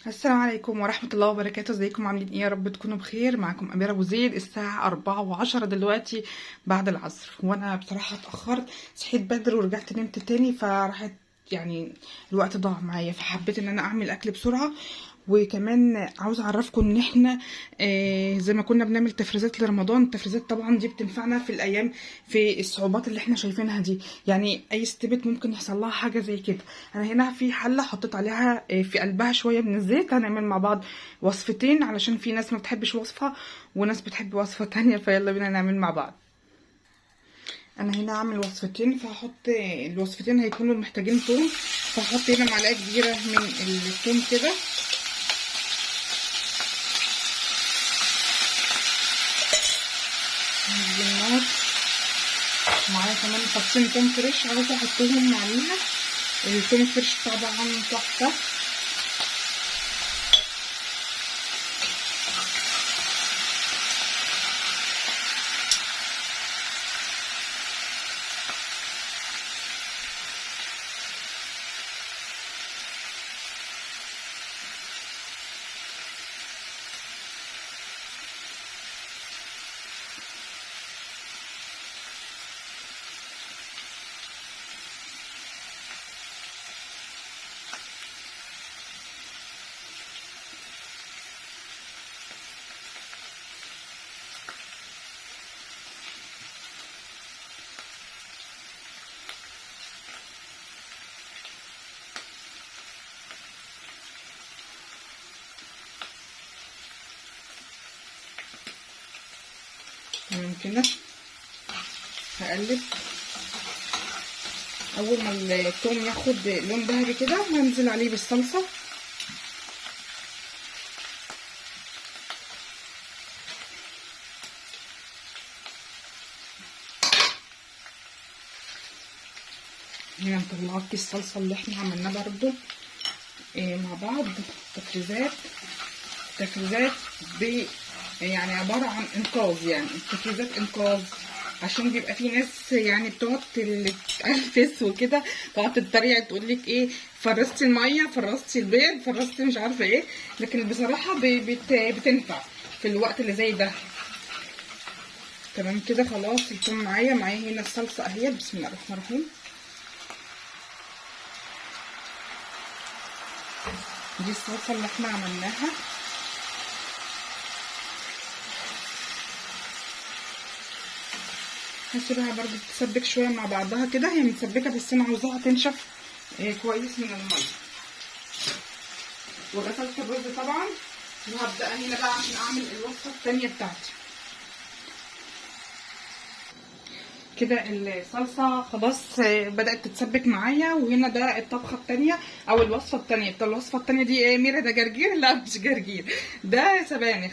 السلام عليكم ورحمة الله وبركاته. ازيكم عاملين ايه؟ يا رب تكونوا بخير. معاكم أميرة أبو زيد. الساعة 4:10 دلوقتي بعد العصر، وانا بصراحة اتأخرت، صحيت بدري ورجعت نمت تاني، فراحت يعني الوقت ضاع معايا، فحبيت ان انا اعمل اكل بسرعة. وكمان عاوزه اعرفكم ان احنا زي ما كنا بنعمل تفريزات لرمضان. التفريزات طبعا دي بتنفعنا في الايام، في الصعوبات اللي احنا شايفينها دي، يعني اي ستبت ممكن يحصل لها حاجه زي كده. انا هنا في حله حطيت عليها في قلبها شويه من الزيت. هنعمل مع بعض وصفتين، علشان في ناس ما بتحبش وصفه وناس بتحب وصفه تانية، فيلا بينا نعمل مع بعض. انا هنا عامل وصفتين، فهحط الوصفتين هيكونوا محتاجين توم، فهحط هنا معلقه كبيره من التوم كده. النار معايا كمان فصين توم فريش، عايزه احطهم عليها. التوم الفريش طبعا تحفه. تمام كده، هقلب. اول ما التوم ياخد لون ذهبي كده هنزل عليه بالصلصه. هنا نطلع لك الصلصه اللي احنا عملناها برضو مع بعض. تفريزات يعني عباره عن انقاذ، يعني التفريزات انقاذ، عشان بيبقى في ناس يعني بتقعد تلفس وكده، تقعد تتريق تقول لك ايه، فرستي الميه، فرستي البيض، فرستي مش عارفه ايه. لكن بصراحه بتنفع في الوقت اللي زي ده. تمام كده، خلاص التوم معايا هنا الصلصه اهي. بسم الله الرحمن الرحيم. دي الصلصه اللي احنا عملناها. هسيبها برضو تتسبك شويه مع بعضها كده، هي متسبكه بس انا عاوزاها تنشف كويس من الميه. وغسلت الرز طبعا، وهبدا هنا بقى عشان اعمل الوصفه الثانيه بتاعتي. كده الصلصه خلاص بدات تتسبك معايا، وهنا ده الطبخه الثانيه او الوصفه الثانيه. بتاع الوصفه الثانيه دي ايه؟ ميرا ده جرجير؟ لا مش جرجير، ده سبانخ.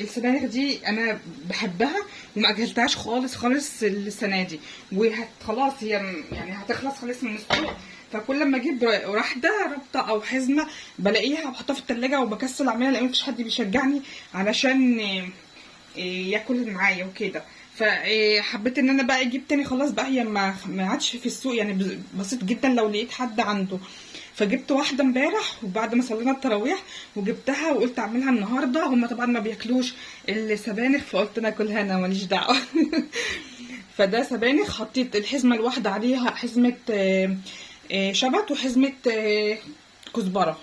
السبانخ دي انا بحبها وما اكلتهاش خالص السنه دي، خلاص هي يعني هتخلص خالص من السوق. فكل ما اجيب واحده ربطه او حزمه بلاقيها بحطها في التلاجة وبكسل اعملها لان مفيش حد بيشجعني علشان ياكل معايا وكده. فحبيت ان انا بقى اجيب تاني. خلاص بقى هي ما عادش في السوق، يعني بسيط جدا لو لقيت حد عنده. فجبت واحده امبارح وبعد ما صلينا التراويح وجبتها وقلت اعملها النهارده. هما طبعا ما بياكلوش السبانخ، فقلت ناكلها انا ماليش دعوه. فده سبانخ، حطيت الحزمه الواحده عليها حزمه شبت وحزمه كزبره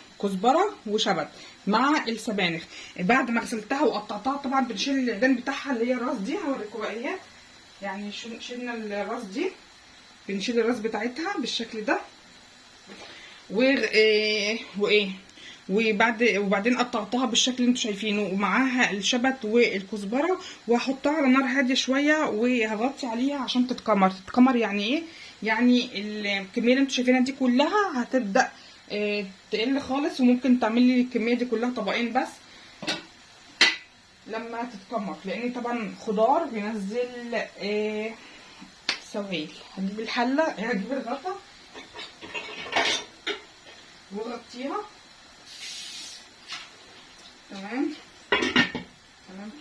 وشبت مع السبانخ. بعد ما غسلتها وقطعتها طبعا بنشيل العيدان بتاعها اللي هي الراس دي، هوريكم بقى ايه. يعني شلنا الراس دي، بنشيل الراس بتاعتها بالشكل ده. وبعدين قطعتها بالشكل اللي انتوا شايفينه، ومعاها الشبت والكزبره، وهحطها على نار هاديه شويه وهغطي عليها عشان تتكمر. يعني ايه؟ يعني الكميه اللي انتوا شايفينها دي كلها هتبدا تقل خالص، وممكن تعملي الكميه دي كلها طبقين بس لما تتكمر، لان طبعا خضار بينزل سوائل. هجيب الحله، هجيب الغطا وغطيها. تمام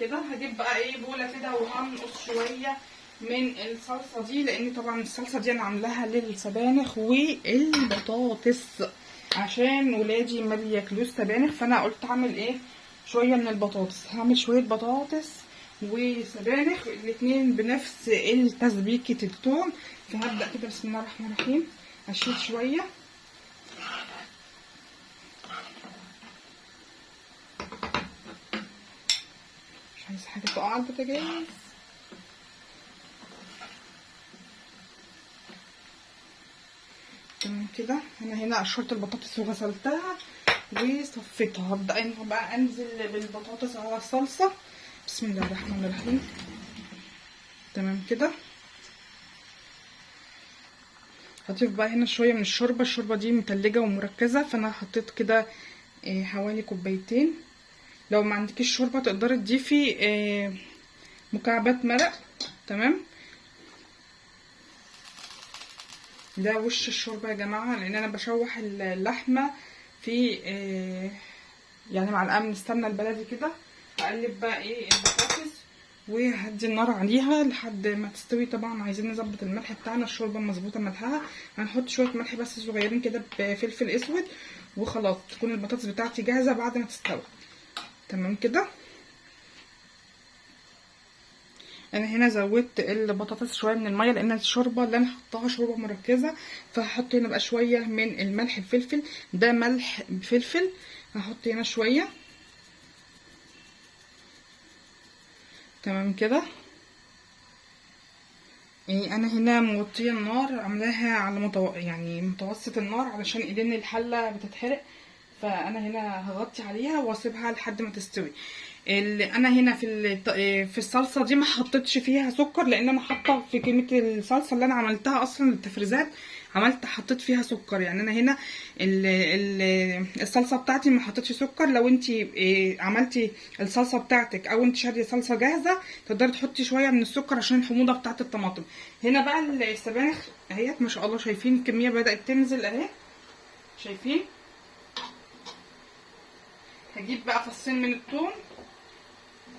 كده. هجيب بقى ايه بوله كده وهنقص شويه من الصلصه دي، لان طبعا الصلصه دي انا عاملاها للسبانخ والبطاطس. عشان ولادي ما بياكلوش سبانخ، فانا قلت اعمل ايه شويه من البطاطس. هعمل شويه بطاطس وسبانخ الاتنين بنفس التسبيكه التوم. فهبدا كده بسم الله الرحمن الرحيم اشيل شويه. مش عايزه حاجه تقع على البوتاجاز. تمام كده. انا هنا قشرت البطاطس وغسلتها وصفيتها. هبدا انا بقى انزل بالبطاطس على الصلصه. بسم الله الرحمن الرحيم. تمام كده. هضيف بقى هنا شويه من الشوربه. الشوربه دي متلجه ومركزه، فانا حطيت كده حوالي كوبايتين. لو ما عندكيش شوربه تقدري تضيفي مكعبات مرق. تمام. ده وش الشوربه يا جماعه، لان انا بشوح اللحمه في يعني معلقه من السمنه البلدي كده. هقلب بقى البطاطس وهدي النار عليها لحد ما تستوي. طبعا عايزين نظبط الملح بتاعنا، الشوربه مظبوطه ملحها. هنحط شويه ملح بس صغيرين كده بفلفل اسود وخلاص تكون البطاطس بتاعتي جاهزه بعد ما تستوي. تمام كده. انا هنا زودت البطاطس شويه من الميه لان الشوربه اللي انا حطاها شوربه مركزه، فهحط هنا بقى شويه من الملح الفلفل. ده ملح بفلفل. هحط هنا شويه. تمام كده. يعني انا هنا موطيه النار، عاملاها على يعني متوسط النار علشان ايدين الحله بتتحرق. فانا هنا هغطي عليها واسيبها لحد ما تستوي. انا هنا في الصلصه دي ما حطيتش فيها سكر، لان انا حاطه في كميه الصلصه اللي انا عملتها اصلا للتفريزات حطيت فيها سكر. يعني انا هنا الصلصه بتاعتي ما حطيتش سكر. لو انت عملتي الصلصه بتاعتك او انت شاريه صلصه جاهزه تقدري تحطي شويه من السكر عشان الحموضه بتاعه الطماطم. هنا بقى السبانخ اهيت ما شاء الله، شايفين الكميه بدات تنزل اهي، شايفين. هجيب بقى فصين من الثوم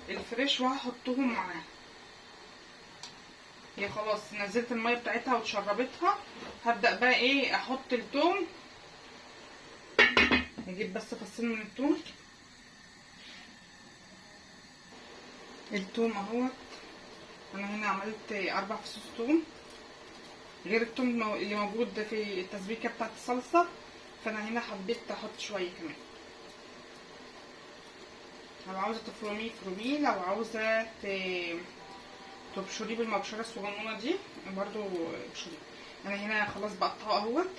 الفريش وهحطهم معاها. هي خلاص نزلت الميه بتاعتها واتشربتها. هبدا بقى احط الثوم. هجيب بس فصين من الثوم اهوت. انا هنا عملت 4 فصوص ثوم غير الثوم اللي موجود في التسبيكه بتاعت الصلصه، فانا هنا حبيت احط شويه كمان. لو عاوزه تفرميه افرميه، لو عاوزه تبشريه بالمبشره الصغنونه دي برضو ابشريه. انا هنا خلاص بقطعه اهوت.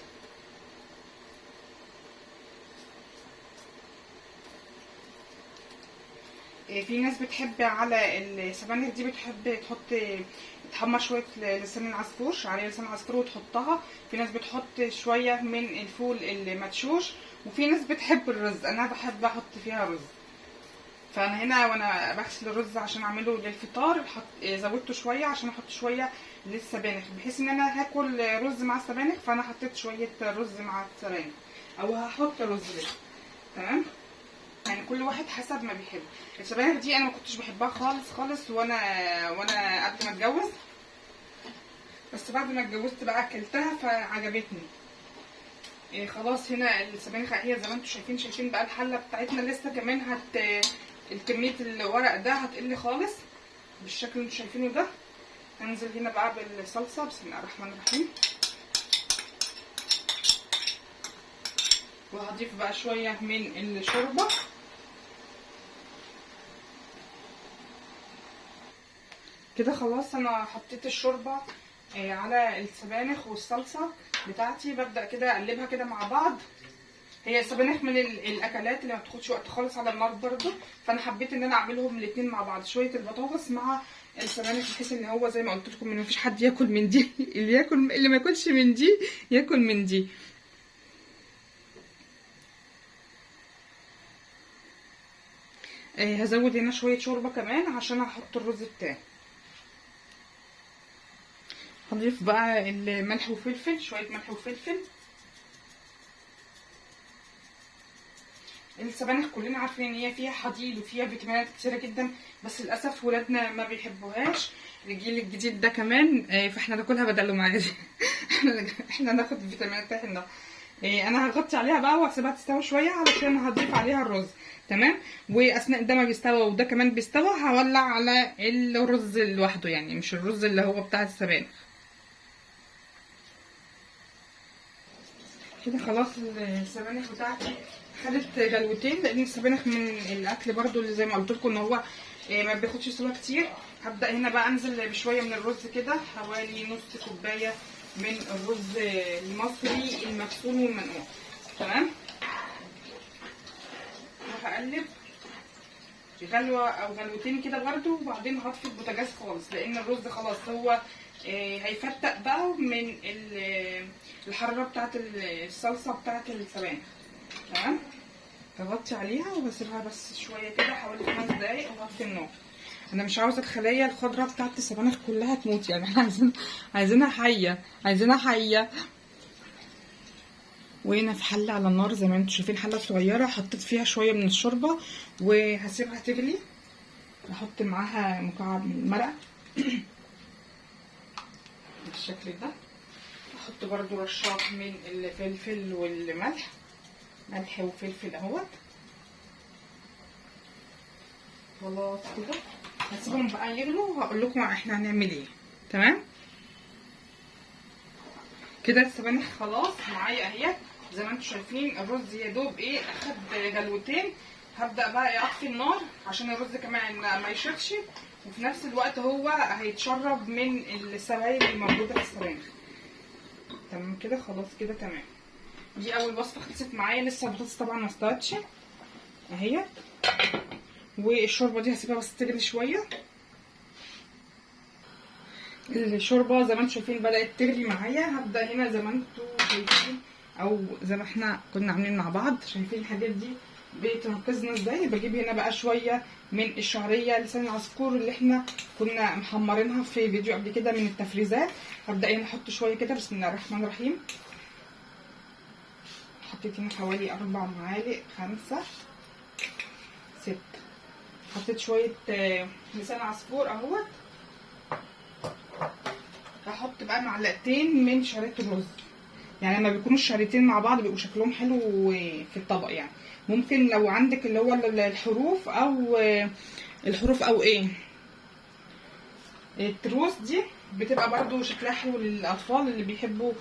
في ناس بتحب على السبانخ دي بتحب تحمر شويه لسان العصفور، عليه لسان عصفور وتحطها. في ناس بتحط شويه من الفول المدشوش، وفي ناس بتحب الرز. انا بحب احط فيها رز. فانا هنا وانا بغسل الرز عشان اعمله للفطار زودته شويه عشان احط شويه للسبانخ، بحيث ان انا هاكل رز مع السبانخ. فانا حطيت شويه رز مع السبانخ او هحط رز ليه. تمام. يعني كل واحد حسب ما بيحب. السبانخ دي انا ما كنتش بحبها خالص خالص وانا قبل ما اتجوز، بس بعد ما اتجوزت بقى اكلتها فعجبتني. خلاص هنا السبانخ اهي زي ما انتم شايفين بقى. الحله بتاعتنا لسه كمان الكميه الورق ده هتقل خالص بالشكل اللي انتم شايفينه ده. هنزل هنا بقى بالصلصه. بسم الله الرحمن الرحيم. وهضيف بقى شويه من الشوربه. كده خلاص انا حطيت الشوربه على السبانخ والصلصه بتاعتي. ببدا كده اقلبها كده مع بعض. هي السبانخ من الاكلات اللي ما بتاخدش وقت خالص على النار برضو، فانا حبيت ان انا اعملهم الاثنين مع بعض، شويه البطاطس مع السبانخ، بحيث ان هو زي ما قلت لكم ان مفيش حد ياكل من دي اللي ما ياكلش من دي ياكل من دي. هزود هنا شويه شوربه كمان عشان احط الرز بتاعي. هضيف بقى الملح وفلفل، شويه ملح وفلفل. السبانخ كلنا عارفين ان هي فيها حديد وفيها فيتامينات كتيره جدا، بس للاسف ولادنا ما بيحبوهاش. الجيل الجديد ده كمان فاحنا ناكلها بدل ما عادي احنا ناخد الفيتامينات احنا. انا هغطي عليها بقى وهسيبها تستوي شويه علشان هضيف عليها الرز. تمام. واثناء ده ما بيستوى وده كمان بيستوى هولع على الرز لوحده، يعني مش الرز اللي هو بتاع السبانخ. كده خلاص السبانخ بتاعتي خدت غلوتين، لان السبانخ من الاكل برضو اللي زي ما قلت لكم ان هو ما بياخدش سوا كتير. هبدا هنا بقى انزل بشويه من الرز كده، حوالي نص كوبايه من الرز المصري المغسول والمنقوع. تمام. وهقلب غلوه او غلوتين كده برضو، وبعدين هطفي البوتاجاز خالص لان الرز خلاص هو هيفتق بقى من الحراره بتاعه الصلصه بتاعه السبانخ. تمام. هغطي عليها وبسيبها بس شويه كده حوالي 5 دقايق وهطفي النار. انا مش عاوزه الخلايا الخضراء بتاعه السبانخ كلها تموت، يعني احنا عايزينها حيه، عايزينها حيه. وهنا في حله على النار زي ما انتم شايفين، حله صغيره حطيت فيها شويه من الشوربه وهسيبها تغلي. هحط معاها مكعب من المرقه بالشكل ده. هحط برضو رشاق من الفلفل والملح، ملح وفلفل اهوت. خلاص كده هسيبهم بقى يغلوا وهقول لكم احنا هنعمل ايه. تمام. كده السبانخ خلاص معايا اهي زي ما انتم شايفين. الرز يا دوب اخد غلوتين. هبدا بقى اطفي النار عشان الرز كمان ما يشرخش، وفي نفس الوقت هو هيتشرب من السوائل اللي موجوده في السبانخ. تمام كده خلاص كده تمام. دي اول وصفه خلصت معايا. لسه البطاطس طبعا ما استوتش اهي، والشوربه دي هسيبها بس تغلي شويه. الشوربه زي ما انتم شايفين بدات تغلي معايا. هبدا هنا زي ما انتم شايفين او زي ما احنا كنا عاملين مع بعض، شايفين الحاجات دي بتنقذنا ازاي. بجيب هنا بقى شويه من الشعريه لسان العصفور اللي احنا كنا محمرينها في فيديو قبل كده من التفريزات. هبدا هنا احط شويه كده. بسم الله الرحمن الرحيم. حطيت هنا حوالي 4 معالق، 5 6. حطيت شويه لسان عصفور اهوت. هحط بقى معلقتين من شعريه الرز، يعني لما بيكونوا الشعريتين مع بعض بيبقوا شكلهم حلو في الطبق. يعني ممكن لو عندك اللي هو الحروف او التروس دي بتبقى برضو شكلها حلو للاطفال اللي بيحبوا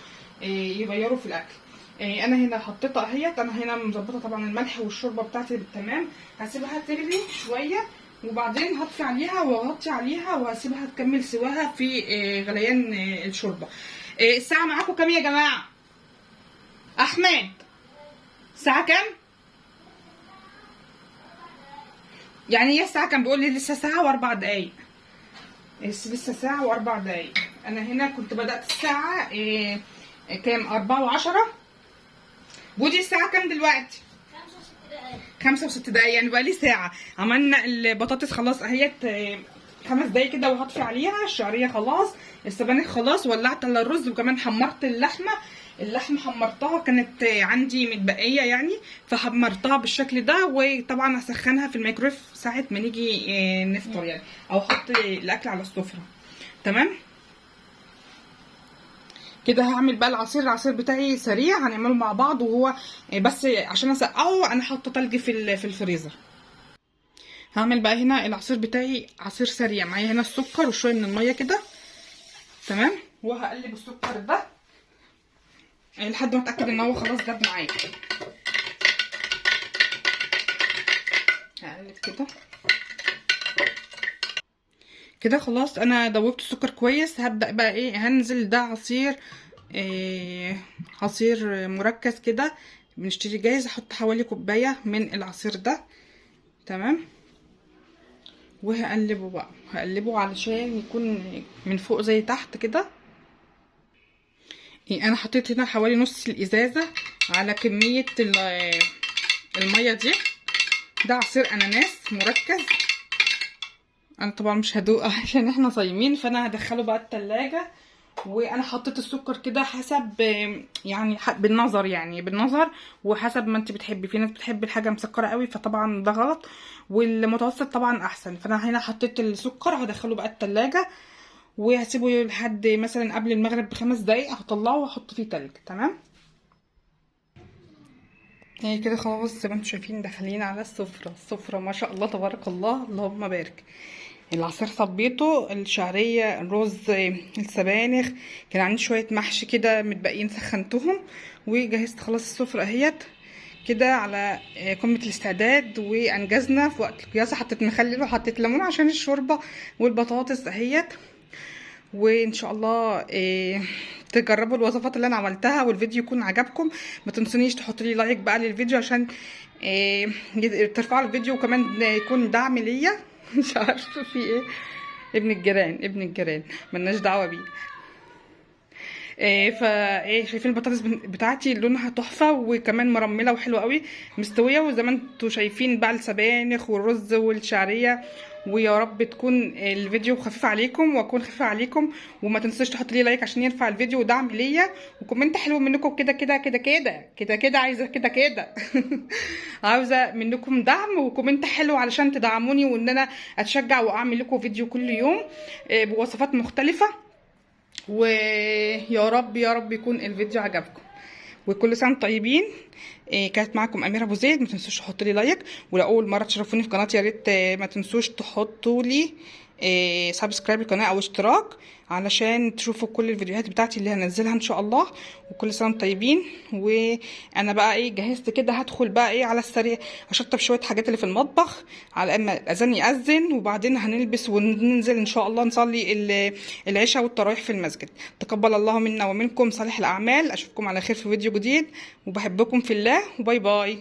يغيروا في الاكل. انا هنا حطيتها اهيت. انا هنا مظبطه طبعا الملح والشوربه بتاعتي تمام. هسيبها تغلي شويه وبعدين هطفي عليها واغطي عليها وهسيبها تكمل سواها في غليان الشوربه. الساعه معاكم كام يا جماعه؟ احمد الساعه كام؟ يعني هي الساعه كام؟ بيقول لي لسه ساعه و4 دقايق. لسه ساعه و4 دقايق. انا هنا كنت بدات الساعه كام؟ 4:10. بودي الساعه كام دلوقتي؟ 5 و6 دقايق، يعني بقى لي ساعه. عملنا البطاطس خلاص اهيت 5 دقايق كده وهطفي عليها. الشعريه خلاص، السبانخ خلاص، ولعت على الرز وكمان حمرت اللحمه حمرتها، كانت عندي متبقيه يعني فحمرتها بالشكل ده. وطبعا هسخنها في الميكرويف ساعه ما نيجي نفطر يعني، او احط الاكل على السفره. تمام كده. هعمل بقى العصير بتاعي سريع هنعمله مع بعض، وهو بس عشان اسقعه انا حاطه تلج في الفريزر. هعمل بقى هنا العصير بتاعي عصير سريع. معايا هنا السكر وشويه من الميه كده. تمام. وهقلب السكر ده لحد ما اتاكد ان هو خلاص داب معايا. هقلب كده خلاص. انا دوبت السكر كويس. هبدا بقى هنزل ده عصير مركز كده بنشتري جاهز. احط حوالي كوبايه من العصير ده. تمام. وهقلبه بقى، هقلبه علشان يكون من فوق زي تحت كده. انا حطيت هنا حوالي نص الازازه على كميه الميه دي. ده عصير اناناس مركز. انا طبعا مش هدوق عشان احنا صايمين، فانا هدخله بقى التلاجة. وانا حطيت السكر كده حسب يعني بالنظر وحسب ما انت بتحبي. في ناس بتحب الحاجه مسكره قوي فطبعا ده غلط، والمتوسط طبعا احسن. فانا هنا حطيت السكر هدخله بقى التلاجة وهسيبه لحد مثلا قبل المغرب ب5 دقايق. هطلعه واحط فيه تلج. تمام. هي كده خلاص زي ما انتم شايفين داخلين على السفرة ما شاء الله تبارك الله اللهم بارك. العصير صبيته، الشعرية، الرز، السبانخ، كان عندي شوية محشي كده متبقيين سخنتهم، وجهزت خلاص السفرة اهيت كده على قمة الاستعداد. وانجزنا في وقت القياسة، حطيت مخلل وحطيت ليمون عشان الشوربة والبطاطس اهيت. وان شاء الله تجربوا الوصفات اللي انا عملتها والفيديو يكون عجبكم. ما تنسونيش تحطوا لي لايك بقى للفيديو عشان ترفعوا الفيديو، وكمان يكون دعم ليا. مش عارفه في ايه، ابن الجيران ملناش دعوه بيه. شايفين البطاطس بتاعتي لونها تحفه، وكمان مرمله وحلوه قوي مستويه، وزي ما انتم شايفين بقى السبانخ والرز والشعريه. ويا رب تكون الفيديو خفيف عليكم واكون خفيفه عليكم. وما تنسوش تحطوا لي لايك عشان يرفع الفيديو ودعم ليا، وكومنت حلو منكم كده كده كده كده كده كده، عايزه كده كده. عاوزه منكم دعم وكومنت حلو علشان تدعموني، وان انا اتشجع واعمل لكم فيديو كل يوم بوصفات مختلفه. ويا رب يا رب يكون الفيديو عجبكم، وكل سنه طيبين. كانت معاكم اميره ابو زيد. ما تنسوش تحطوا لي لايك، ولو اول مره تشرفوني في قناتي يا ريت ما تنسوش تحطوا لي سبسكرايب القناه او اشتراك علشان تشوفوا كل الفيديوهات بتاعتي اللي هنزلها ان شاء الله. وكل سنه طيبين. وانا بقى جهزت كده، هدخل بقى على السريع اشطب شويه حاجات اللي في المطبخ على اما الاذان ياذن، وبعدين هنلبس وننزل ان شاء الله نصلي العشاء والتراويح في المسجد. تقبل الله منا ومنكم صالح الاعمال. اشوفكم على خير في فيديو جديد، وبحبكم في الله، وباي باي.